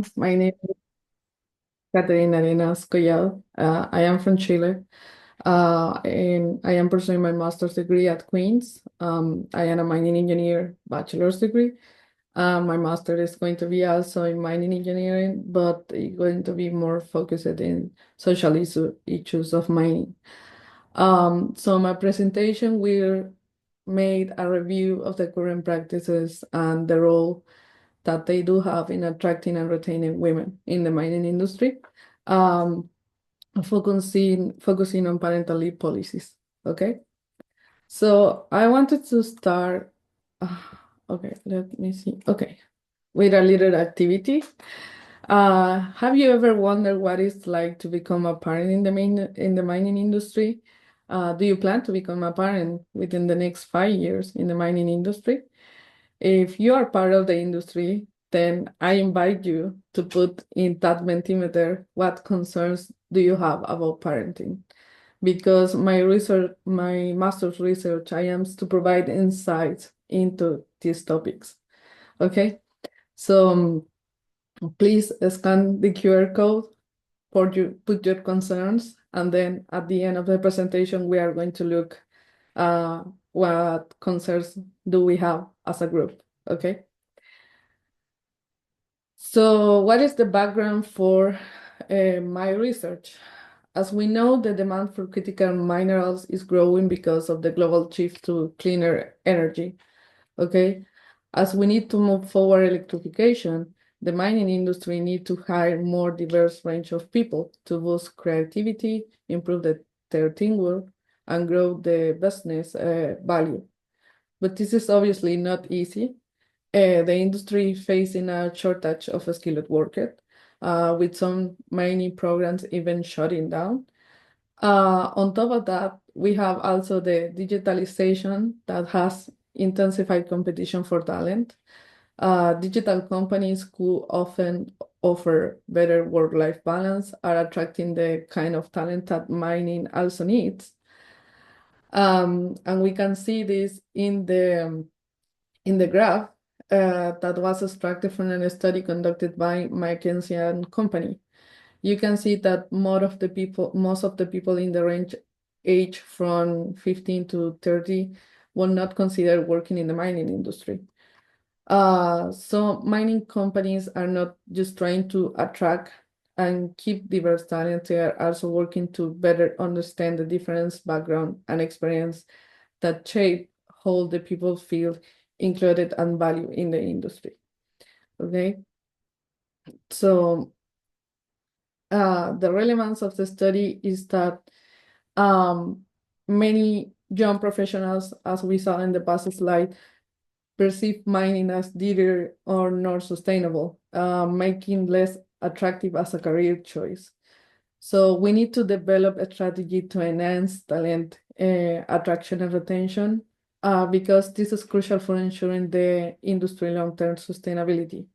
everyone. My name is Katherine Arenas-Collao. I am from Chile, and I am pursuing my master's degree at Queen's. I am a mining engineer bachelor's degree. My master is going to be also in mining engineering, but it's going to be more focused in social issues of mining. So my presentation will made a review of the current practices and the role that they do have in attracting and retaining women in the mining industry, um, focusing on parental leave policies. Okay, so I wanted to start. Okay, let me see. Okay, with a little activity. Have you ever wondered what it's like to become a parent in the mining industry? Do you plan to become a parent within the next 5 years in the mining industry? If you are part of the industry, then I invite you to put in that Mentimeter what concerns do you have about parenting. Because my master's research, I am to provide insights into these topics. Okay, so please scan the QR code for you, put your concerns, and then at the end of the presentation, we are going to look what concerns do we have as a group. Okay. So what is the background for my research? As we know, the demand for critical minerals is growing because of the global shift to cleaner energy, okay? As we need to move forward electrification, the mining industry need to hire more diverse range of people to boost creativity, improve their teamwork, and grow the business value. But this is obviously not easy. The industry facing a shortage of skilled workers, with some mining programs even shutting down. On top of that, we have also the digitalization that has intensified competition for talent. Digital companies who often offer better work-life balance are attracting the kind of talent that mining also needs. And we can see this in the graph that was extracted from a study conducted by McKinsey and Company. You can see that most of the people in the range age from 15 to 30 will not consider working in the mining industry. So mining companies are not just trying to attract and keep diverse talent, they are also working to better understand the different background and experience that shape how the people feel included and valued in the industry. Okay, so the relevance of the study is that many young professionals, as we saw in the past slide, perceive mining as dearer or not sustainable, making less attractive as a career choice. So we need to develop a strategy to enhance talent attraction and retention, because this is crucial for ensuring the industry long-term sustainability.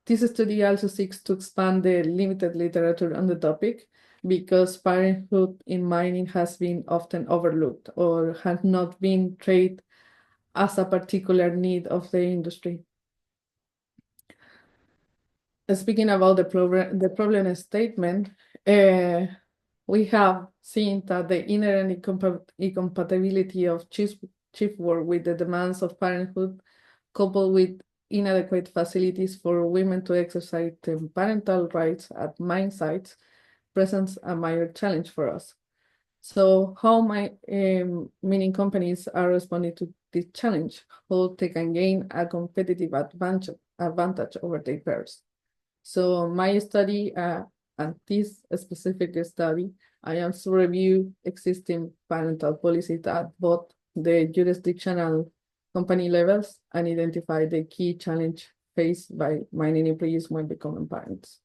This study also seeks to expand the limited literature on the topic because parenthood in mining has been often overlooked or has not been treated as a particular need of the industry. Speaking about the problem statement, we have seen that the inherent incompatibility of shift work with the demands of parenthood, coupled with inadequate facilities for women to exercise their parental rights at mine sites, presents a major challenge for us. So how mining companies are responding to this challenge, how they can gain a competitive advantage over their peers. So my study, and this specific study, I also review existing parental policies at both the jurisdictional company levels and identify the key challenge faced by mining employees when becoming parents.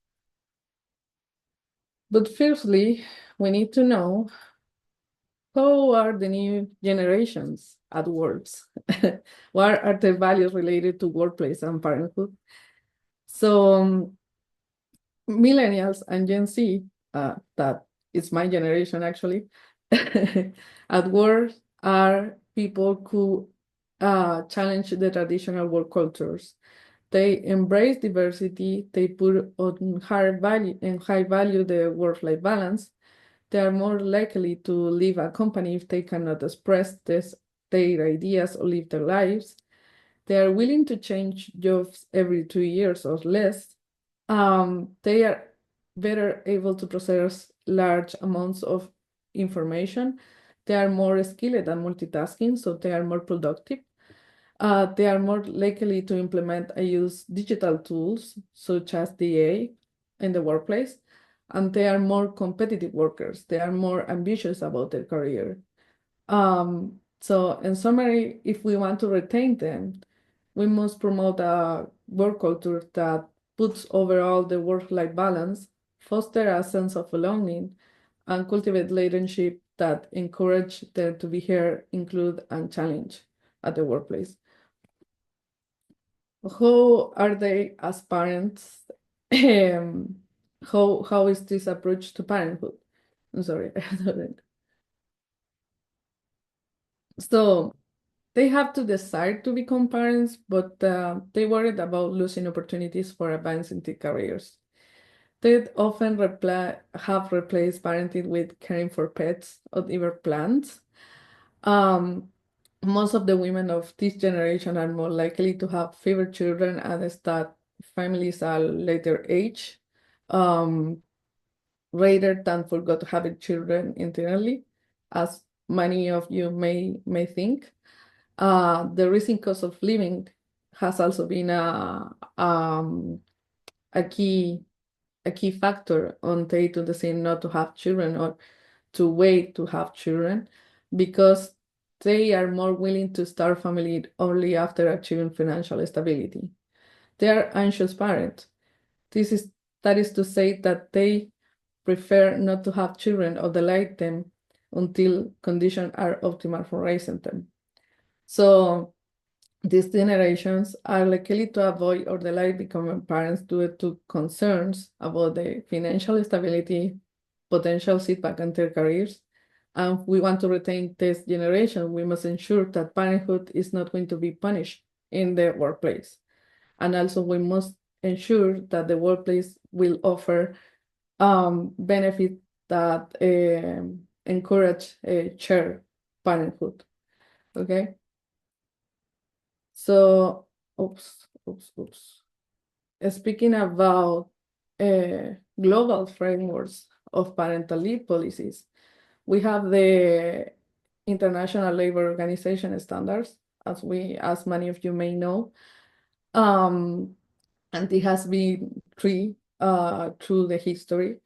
But firstly, we need to know how are the new generations at work? What are the values related to workplace and parenthood? So millennials and Gen Z, that is my generation actually, at work are people who challenge the traditional work cultures. They embrace diversity. They put on high value the work-life balance. They are more likely to leave a company if they cannot express their ideas or live their lives. They are willing to change jobs every 2 years or less. They are better able to process large amounts of information. They are more skilled at multitasking, so they are more productive. They are more likely to implement and use digital tools such as DA in the workplace, and they are more competitive workers. They are more ambitious about their career. So in summary, if we want to retain them, we must promote a work culture that puts overall the work-life balance, foster a sense of belonging, and cultivate leadership that encourage them to be heard, include, and challenge at the workplace. How are they as parents? Um, how is this approach to parenthood? I'm sorry. So they have to decide to become parents, but they worried about losing opportunities for advancing their careers. They often have replaced parenting with caring for pets or even plants. Um, Most of the women of this generation are more likely to have fewer children and start families at a later age, um, rather than forgot having children entirely, as many of you may think. The rising cost of living has also been a key factor on they to decide not to have children or to wait to have children, because they are more willing to start family only after achieving financial stability. They are anxious parents. That is to say that they prefer not to have children or delay them until conditions are optimal for raising them. So these generations are likely to avoid or delay becoming parents due to concerns about the financial stability, potential setback in their careers. And we want to retain this generation, we must ensure that parenthood is not going to be punished in the workplace. And also we must ensure that the workplace will offer benefits that encourage shared parenthood. Okay? So, oops. Speaking about global frameworks of parental leave policies, we have the International Labor Organization standards, as many of you may know. And it has been three through the history.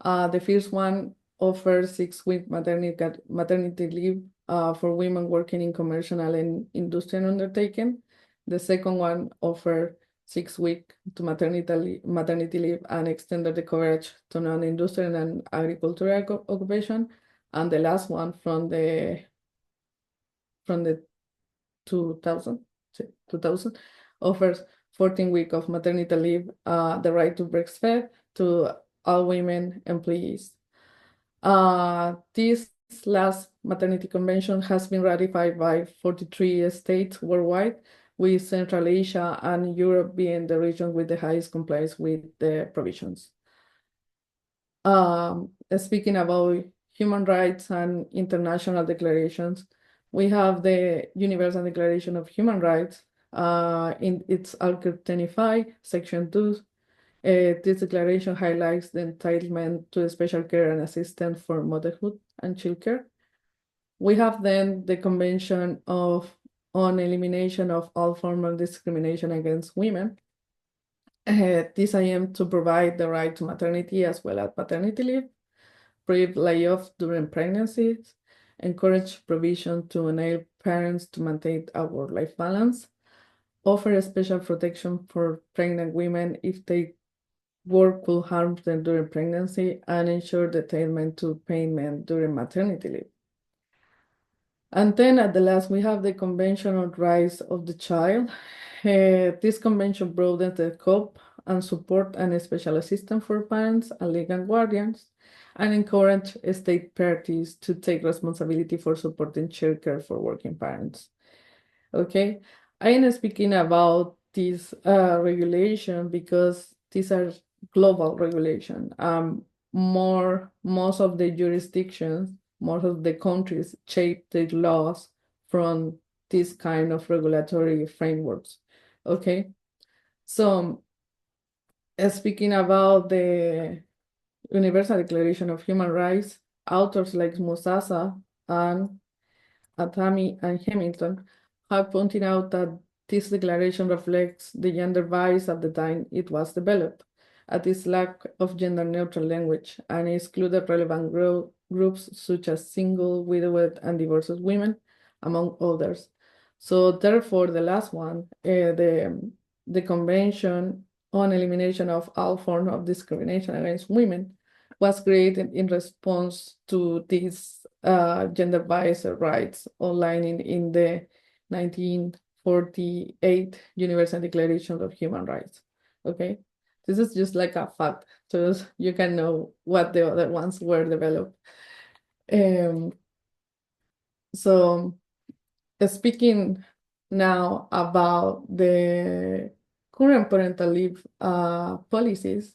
The first one offers 6-week maternity leave for women working in commercial and industrial undertaking. The second one offers 6 weeks to maternity leave and extended the coverage to non-industrial and agricultural occupation. And the last one from the 2000, 2000 offers 14 weeks of maternity leave, the right to breastfeed to all women employees. This last maternity convention has been ratified by 43 states worldwide, with Central Asia and Europe being the region with the highest compliance with the provisions. Speaking about human rights and international declarations, we have the Universal Declaration of Human Rights in its Article 25, Section 2. This declaration highlights the entitlement to special care and assistance for motherhood and childcare. We have then the Convention on Elimination of All Forms of Discrimination Against Women. This aims to provide the right to maternity as well as paternity leave, prohibit layoffs during pregnancies, encourage provision to enable parents to maintain a work-life balance, offer special protection for pregnant women if they work could harm them during pregnancy, and ensure attainment to payment during maternity leave. And then at the last, we have the Convention on Rights of the Child. This convention broadens the scope and support and special assistance for parents and legal guardians, and encourage state parties to take responsibility for supporting childcare for working parents. Okay, I am speaking about this regulation because these are global regulation. Most of the jurisdictions, most of the countries shape their laws from this kind of regulatory frameworks. Okay, so speaking about the Universal Declaration of Human Rights, authors like Musasa and Atami and Hamilton have pointed out that this declaration reflects the gender bias at the time it was developed, at its lack of gender-neutral language, and excluded relevant groups such as single, widowed, and divorced women, among others. So therefore, the last one, the Convention on Elimination of All Forms of Discrimination Against Women, was created in response to these gender biased rights outlined in the 1948 Universal Declaration of Human Rights. Okay, this is just like a fact, so you can know what the other ones were developed. So speaking now about the current parental leave policies,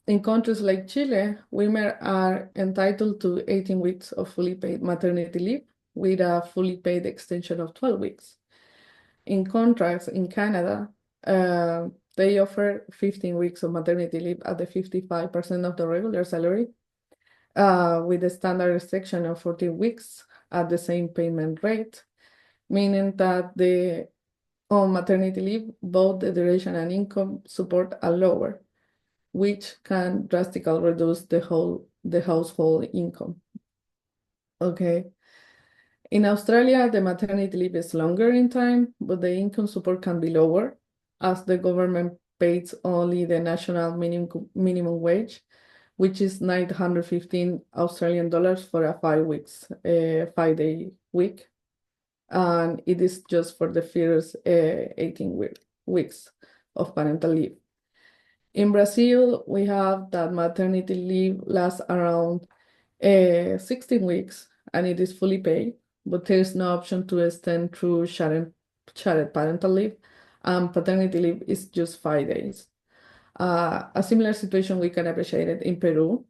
in countries like Chile, women are entitled to 18 weeks of fully paid maternity leave with a fully paid extension of 12 weeks. In contrast, in Canada, they offer 15 weeks of maternity leave at the 55% of the regular salary, with a standard restriction of 14 weeks at the same payment rate, meaning that on maternity leave, both the duration and income support are lower, which can drastically reduce the household income. Okay. In Australia, the maternity leave is longer in time, but the income support can be lower as the government pays only the national minimum wage, which is 915 Australian dollars for a 5-day week. And it is just for the first 18 weeks of parental leave. In Brazil, we have that maternity leave lasts around 16 weeks and it is fully paid, but there is no option to extend through shared parental leave, and paternity leave is just 5 days. A similar situation we can appreciate it in Peru,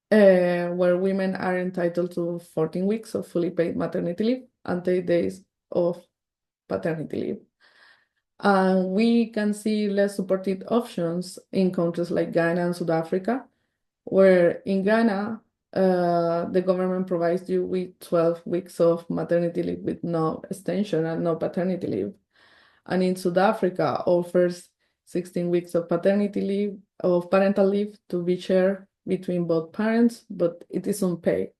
where women are entitled to 14 weeks of fully paid maternity leave and 8 days of paternity leave. And we can see less supported options in countries like Ghana and South Africa, where in Ghana, the government provides you with 12 weeks of maternity leave with no extension and no paternity leave. And in South Africa, offers 16 weeks of parental leave to be shared between both parents, but it is unpaid.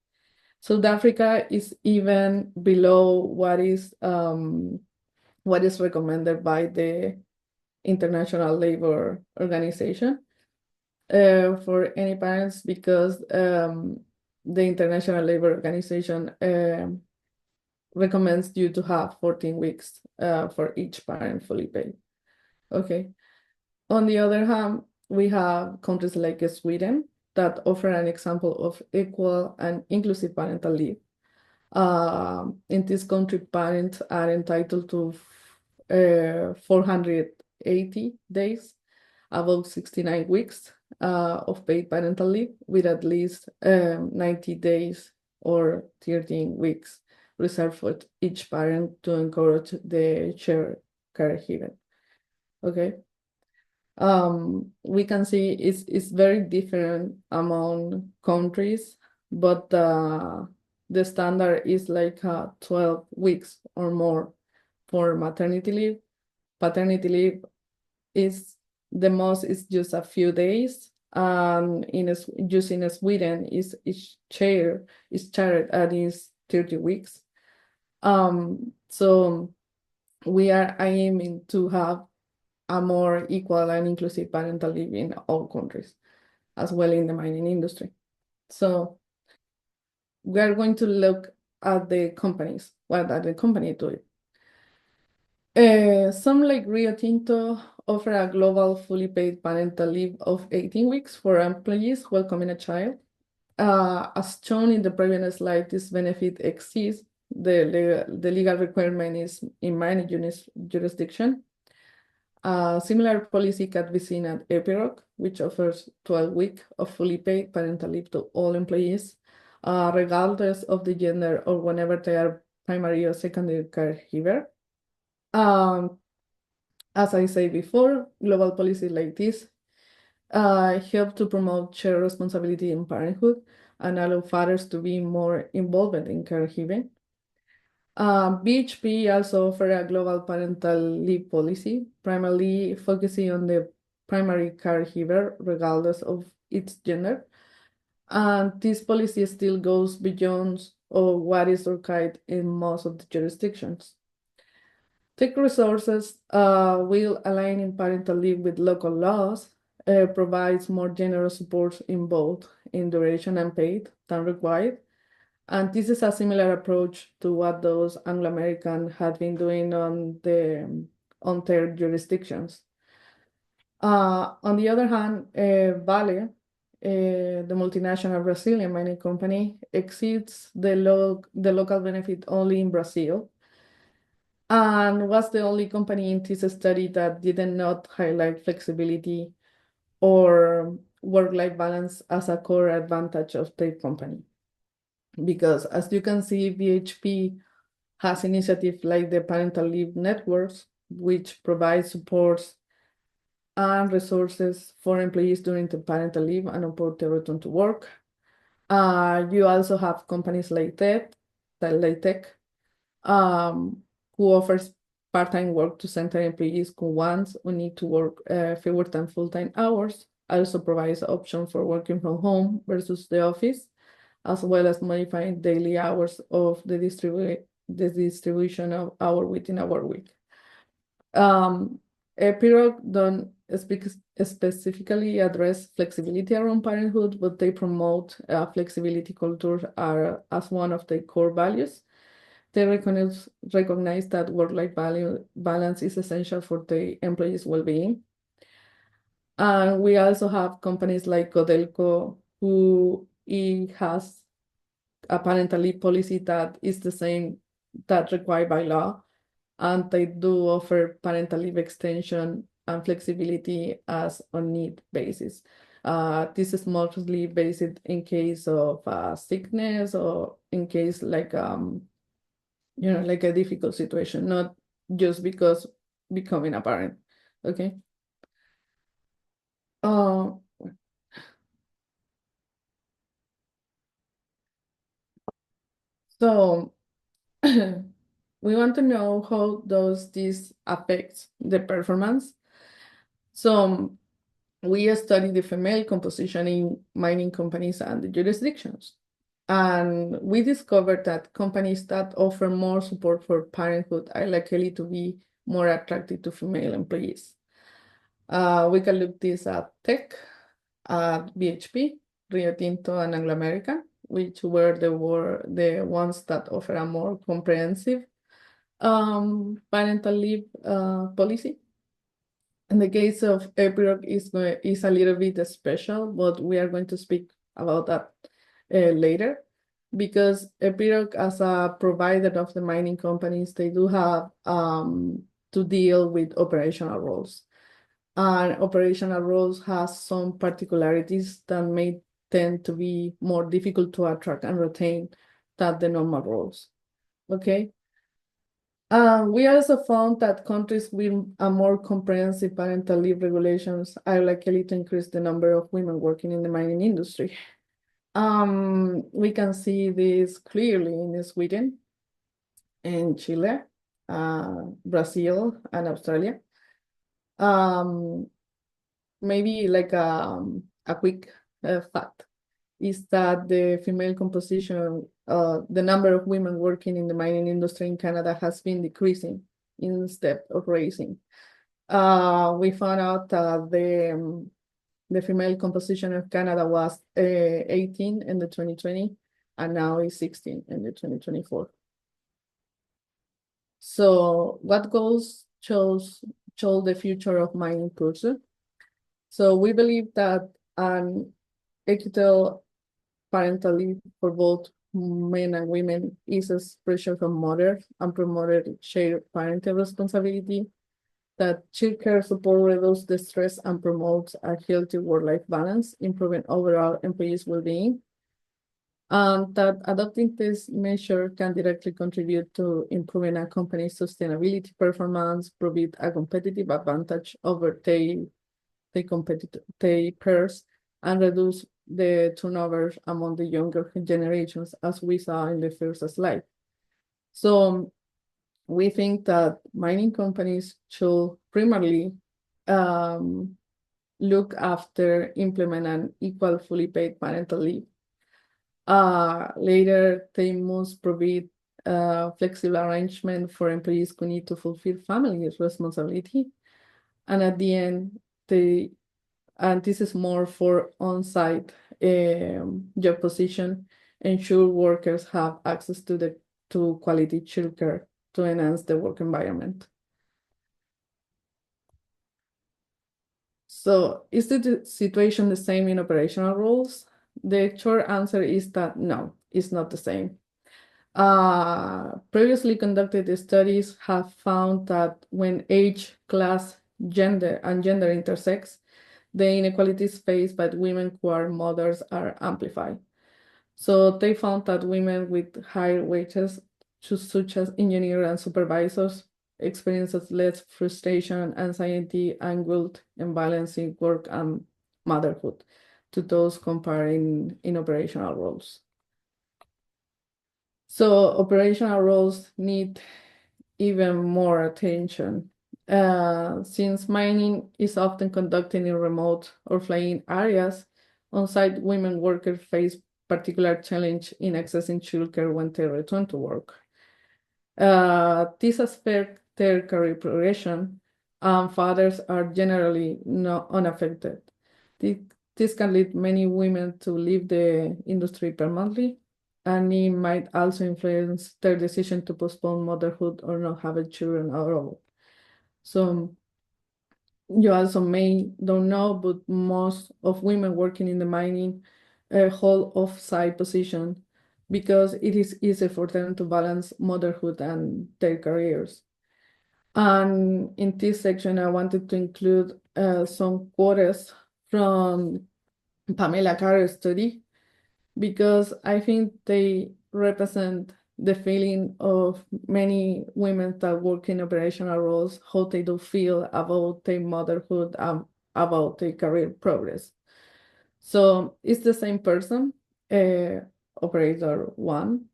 South Africa is even below what is recommended by the International Labor Organization for any parents, because the International Labor Organization recommends you to have 14 weeks for each parent fully paid. Okay. On the other hand, we have countries like Sweden that offer an example of equal and inclusive parental leave. In this country, parents are entitled to 480 days, about 69 weeks of paid parental leave, with at least 90 days or 13 weeks reserved for each parent to encourage the shared caregiving. Okay. We can see it's very different among countries, but the standard is like 12 weeks or more for maternity leave. Paternity leave is the most is just a few days. In Sweden is shared at is 30 weeks. So we are aiming to have a more equal and inclusive parental leave in all countries, as well in the mining industry. So we are going to look at the companies, what are the companies doing. Some like Rio Tinto offer a global fully paid parental leave of 18 weeks for employees welcoming a child. As shown in the previous slide, this benefit exists The legal requirement is in many jurisdictions. A similar policy can be seen at Epiroc, which offers 12 weeks of fully paid parental leave to all employees, regardless of the gender or whenever they are primary or secondary caregiver. As I said before, global policies like this help to promote shared responsibility in parenthood and allow fathers to be more involved in caregiving. BHP also offers a global parental leave policy, primarily focusing on the primary caregiver, regardless of its gender. And this policy still goes beyond what is required in most of the jurisdictions. Tech resources will align in parental leave with local laws, provides more generous support in both in duration and paid than required. And this is a similar approach to what those Anglo-American had been doing on their jurisdictions. On the other hand, Vale, the multinational Brazilian mining company, exceeds the local benefit only in Brazil, and was the only company in this study that did not highlight flexibility or work-life balance as a core advantage of the company. Because as you can see, BHP has initiatives like the Parental Leave Networks, which provide supports and resources for employees during the parental leave and upon the return to work. You also have companies like Tech, who offers part-time work to center employees who need to work fewer than full-time hours. Also provides option for working from home versus the office, as well as modifying daily hours of the distribution of hour within a work week. Epiroc don't specifically address flexibility around parenthood, but they promote flexibility culture as one of their core values. They recognize that work-life balance is essential for the employees' well-being. And we also have companies like Codelco, who has a parental leave policy that is the same that required by law, and they do offer parental leave extension and flexibility as on need basis. This is mostly based in case of sickness or in case like like a difficult situation, not just because becoming a parent. Okay. Uh, so we want to know how does this affect the performance. So we study the female composition in mining companies and the jurisdictions. And we discovered that companies that offer more support for parenthood are likely to be more attractive to female employees. We can look this at Tech, at BHP, Rio Tinto, and Anglo American, which were the ones that offer a more comprehensive parental leave policy. In the case of Epiroc is a little bit special, but we are going to speak about that later, because Epiroc, as a provider of the mining companies, they do have to deal with operational roles. And operational roles has some particularities that may tend to be more difficult to attract and retain than the normal roles. Okay. We also found that countries with a more comprehensive parental leave regulations are likely to increase the number of women working in the mining industry. We can see this clearly in Sweden, in Chile, Brazil, and Australia. Maybe like a quick fact is that the female composition, the number of women working in the mining industry in Canada has been decreasing instead of rising. We found out that the female composition of Canada was 18 in the 2020, and now is 16 in the 2024. So what goals show the future of mining culture? So we believe that an equitable parental leave for both men and women eases pressure from mothers and promoted shared parental responsibility, that childcare support reduces the stress and promotes a healthy work-life balance, improving overall employees' well-being, and that adopting this measure can directly contribute to improving a company's sustainability performance, provide a competitive advantage over their peers, and reduce the turnover among the younger generations, as we saw in the first slide. So we think that mining companies should primarily look after implement an equal fully paid parental leave. Later, they must provide flexible arrangement for employees who need to fulfill family responsibility. And at the end, and this is more for on-site job position, ensure workers have access to quality childcare to enhance the work environment. So is the situation the same in operational roles? The short answer is that no, it's not the same. Previously conducted studies have found that when age, class, gender, and gender intersects, the inequalities faced by women who are mothers are amplified. So they found that women with higher wages, such as engineers and supervisors, experiences less frustration, anxiety, and guilt in balancing work and motherhood to those comparing in operational roles. So operational roles need even more attention. Since mining is often conducted in remote or flying areas, on-site women workers face particular challenge in accessing childcare when they return to work. This affects their career progression, and fathers are generally not unaffected. This can lead many women to leave the industry permanently, and it might also influence their decision to postpone motherhood or not have children at all. So you also may don't know, but most of women working in the mining hold off-site position because it is easy for them to balance motherhood and their careers. And in this section, I wanted to include some quotes from Pamela Carr's study, because I think they represent the feeling of many women that work in operational roles, how they do feel about their motherhood and about their career progress. So it's the same person, operator one,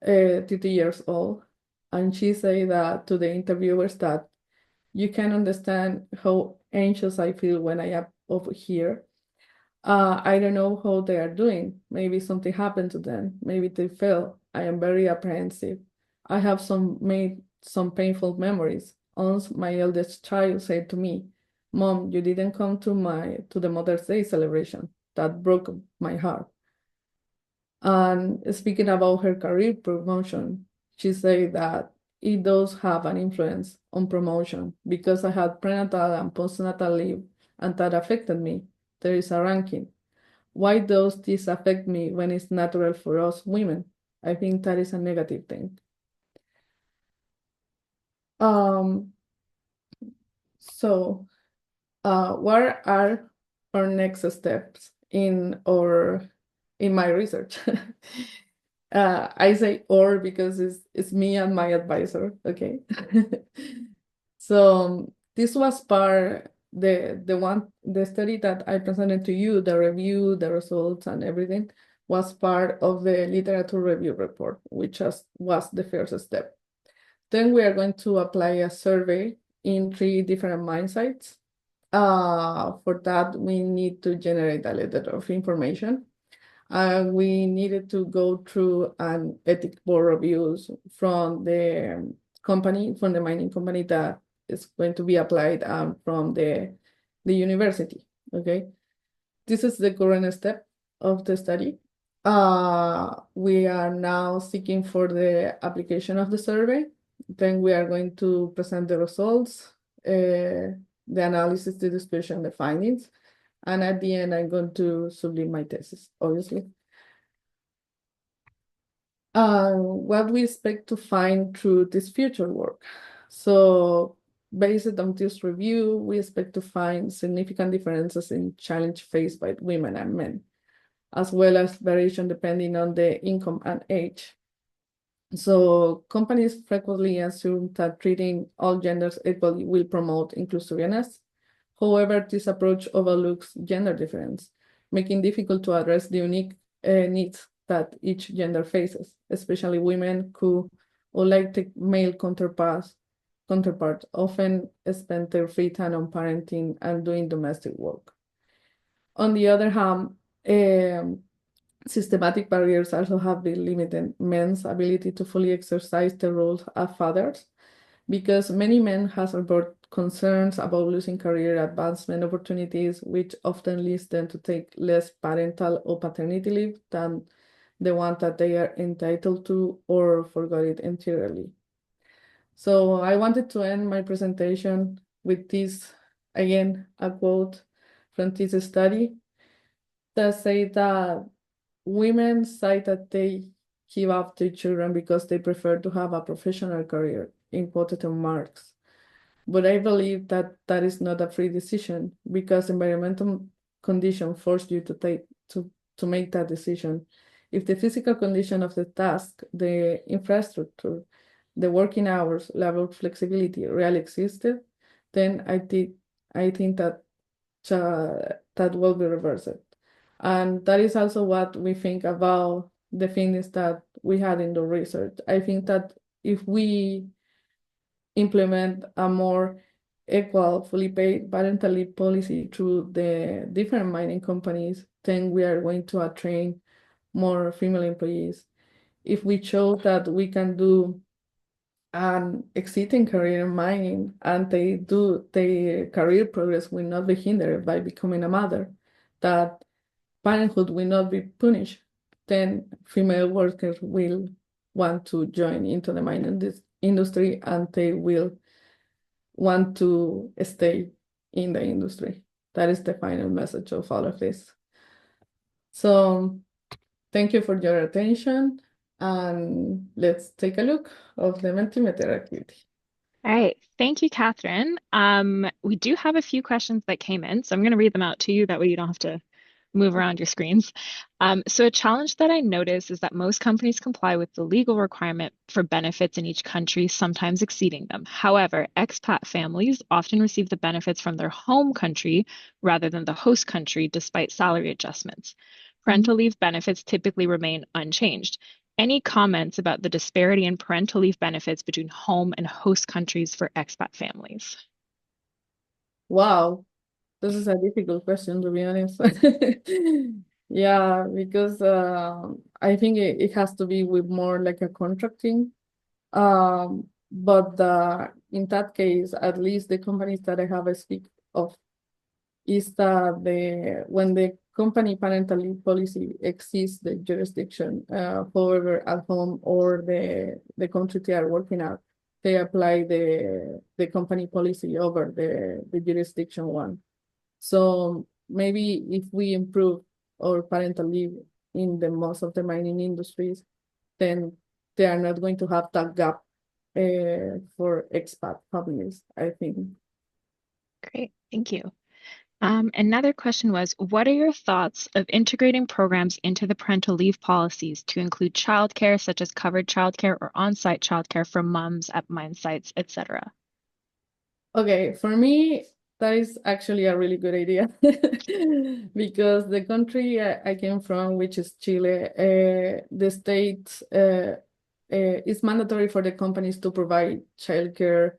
30 years old, and she said that to the interviewers that you can understand how anxious I feel when I am over here. I don't know how they are doing. Maybe something happened to them. Maybe they fell. I am very apprehensive. I have made some painful memories. Once my eldest child said to me, "Mom, you didn't come to the Mother's Day celebration." That broke my heart. And speaking about her career promotion, she said that it does have an influence on promotion because I had prenatal and postnatal leave, and that affected me. There is a ranking. Why does this affect me when it's natural for us women? I think that is a negative thing. Um, so what are our next steps in my research? I say or because it's me and my advisor, okay? So this was the study that I presented to you, the review, the results, and everything was part of the literature review report, which was the first step. Then we are going to apply a survey in 3 different mine sites. For that, we need to generate a letter of information. We needed to go through an ethic board reviews from the mining company that is going to be applied from the university. Okay, this is the current step of the study. We are now seeking for the application of the survey. Then we are going to present the results, the analysis, the discussion, the findings. And at the end, I'm going to submit my thesis, obviously. What we expect to find through this future work. So based on this review, we expect to find significant differences in challenge faced by women and men, as well as variation depending on the income and age. So companies frequently assume that treating all genders equally will promote inclusiveness. However, this approach overlooks gender difference, making it difficult to address the unique needs that each gender faces, especially women who, unlike the male counterpart, often spend their free time on parenting and doing domestic work. On the other hand, systematic barriers also have been limiting men's ability to fully exercise their roles as fathers, because many men have reported concerns about losing career advancement opportunities, which often leads them to take less parental or paternity leave than the one that they are entitled to or forgot it entirely. So I wanted to end my presentation with this, again, a quote from this study that say that women cite that they give up their children because they prefer to have a professional career, in quoted marks. But I believe that that is not a free decision, because environmental conditions force you to make that decision. If the physical condition of the task, the infrastructure, the working hours, level of flexibility really existed, then I think that that will be reversed. And that is also what we think about the things that we had in the research. I think that if we implement a more equal, fully paid parental leave policy through the different mining companies, then we are going to attract more female employees. If we show that we can do an exciting career in mining, and their career progress will not be hindered by becoming a mother, that parenthood will not be punished, then female workers will want to join into the mining industry, and they will want to stay in the industry. That is the final message of all of this. So thank you for your attention, and let's take a look of the Mentimeter activity. All right. Thank you, Catherine. We do have a few questions that came in, so I'm going to read them out to you. That way you don't have to move around your screens. So a challenge that I notice is that most companies comply with the legal requirement for benefits in each country, sometimes exceeding them. However, expat families often receive the benefits from their home country rather than the host country, despite salary adjustments. Parental leave benefits typically remain unchanged. Any comments about the disparity in parental leave benefits between home and host countries for expat families? Wow, this is a difficult question, to be honest. Yeah, because I think it has to be with more like a contracting. But in that case, at least the companies that I have speak of is that when the company parental leave policy exceeds the jurisdiction, however, at home or the country they are working at, they apply the company policy over the jurisdiction one. So maybe if we improve our parental leave in the most of the mining industries, then they are not going to have that gap for expat families, I think. Great, thank you. Another question was, what are your thoughts of integrating programs into the parental leave policies to include childcare, such as covered childcare or on-site childcare for moms at mine sites, etc.? Okay, for me, that is actually a really good idea because the country I came from, which is Chile, the state it's mandatory for the companies to provide childcare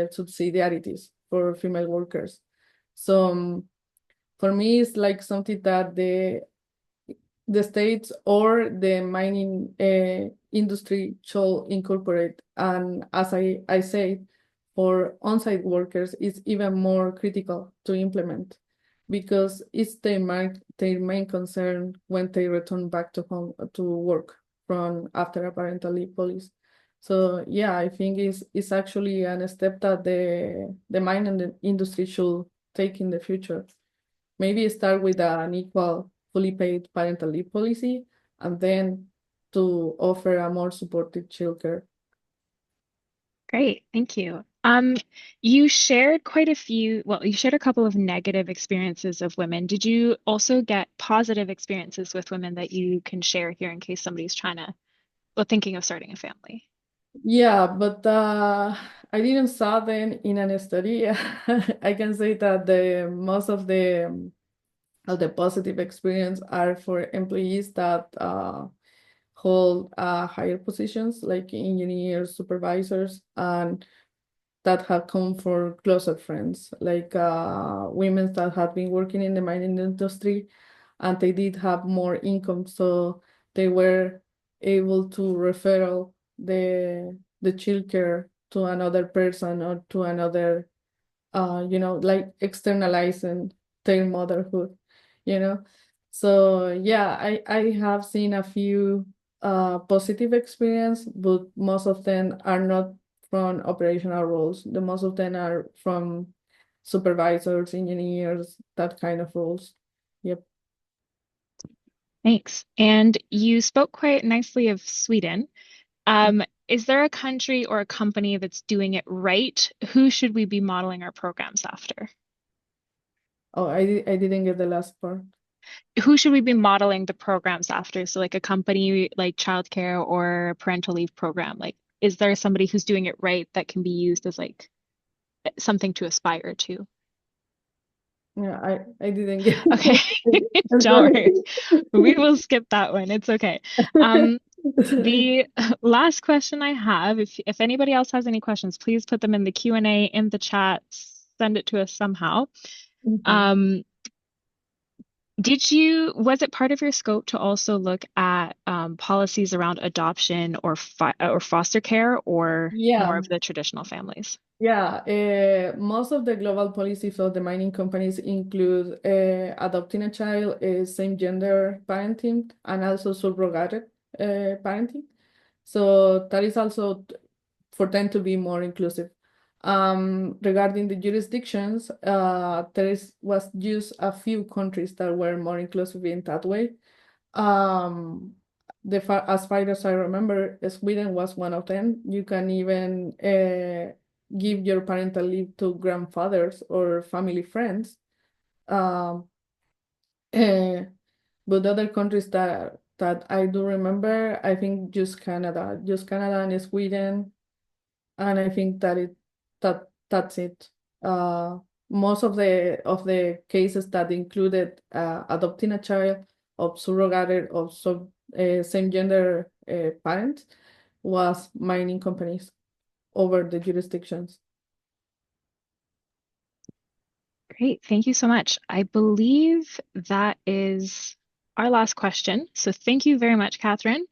subsidiarities for female workers. So for me, it's like something that the states or the mining industry should incorporate. And as I say, for on-site workers, it's even more critical to implement, because it's their main concern when they return back to home to work from after a parental leave policy. So yeah, I think it's actually a step that the mining industry should take in the future. Maybe start with an equal, fully paid parental leave policy, and then to offer a more supportive childcare. Great, thank you. You shared quite a few, well, you shared a couple of negative experiences of women. Did you also get positive experiences with women that you can share here in case somebody's trying to, well, thinking of starting a family? Yeah, but I didn't saw them in a study. I can say that the most of the positive experience are for employees that hold higher positions like engineers, supervisors, and that have come for closer friends, like women that have been working in the mining industry and they did have more income, so they were able to referral the childcare to another person or to another like externalizing their motherhood, you know. So yeah, I have seen a few positive experience, but most of them are not from operational roles. The most of them are from supervisors, engineers, that kind of roles. Yep. Thanks. And you spoke quite nicely of Sweden. Is there a country or a company that's doing it right? Who should we be modeling our programs after? Oh, I didn't get the last part. Who should we be modeling the programs after? So, like a company like childcare or parental leave program, like, is there somebody who's doing it right that can be used as like something to aspire to? Yeah, I didn't get Okay, I'm don't sorry. worry. We will skip that one. It's okay. Um, the last question I have, if anybody else has any questions, please put them in the Q&A in the chat, send it to us somehow. Mhm. Um, was it part of your scope to also look at policies around adoption or foster care or more Yeah. of the traditional families? Yeah, most of the global policies of the mining companies include adopting a child, same gender parenting, and also surrogated parenting. So that is also for them to be more inclusive. Regarding the jurisdictions, was just a few countries that were more inclusive in that way. Um, as far as I remember, Sweden was one of them. You can even give your parental leave to grandfathers or family friends. Um, eh, but other countries that I do remember, I think just Canada and Sweden, and I think that's it. Uh, Most of the cases that included adopting a child of surrogated of same gender parents was mining companies over the jurisdictions. Great. Thank you so much. I believe that is our last question. So thank you very much, Catherine.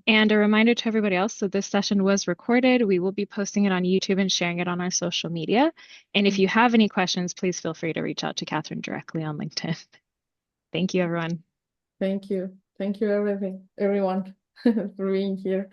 And a reminder to everybody else, so this session was recorded. We will be posting it on YouTube and sharing it on our social media. And if you have any questions, please feel free to reach out to Catherine directly on LinkedIn. Thank you, everyone. Thank you. Thank you everyone for being here.